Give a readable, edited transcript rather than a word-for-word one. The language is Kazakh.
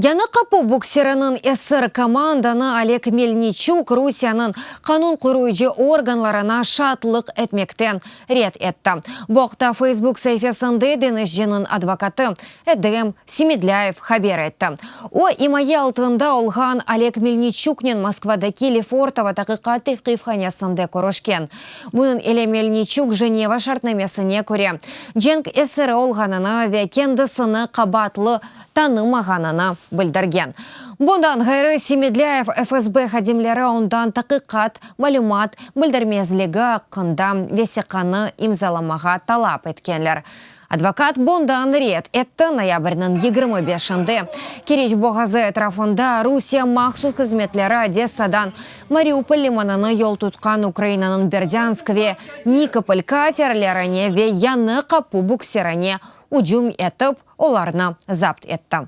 Яны қапу буксерінің СР команданы Олег Мельничук Русияның қанун құруйжы органларына шатлық этмектен рет етті. Боқта Facebook сайфесінде денежжінің адвокаты Эдем Семедляев хабер етті. О имае алтында олған Олег Мельничукнен Москвадаки Лефортова тақиқаты қифханясында көрешкен. Мұның еле Мельничук Женева шартнамесіне көре. Женг СР олғанына векендісіні қабатлы танымағанына білдірген. Бұндан ғайры Семедляев ФСБ хадимлері ондан тақиқат, малюмат, білдірмезлігі ақында весеқаны имзаламаға талап еткенлер. Адвокат бұндан рет етті ноябрінің 25-шінде. Кереч боғазы этрафында Русия мақсу қызметлері Одессадан Мариуполь лимананы ел тұтқан Украинаның Бердянскове, Никополь катерлеріне ве яны қапу буксеріне уджум етіп, оларны запт етті.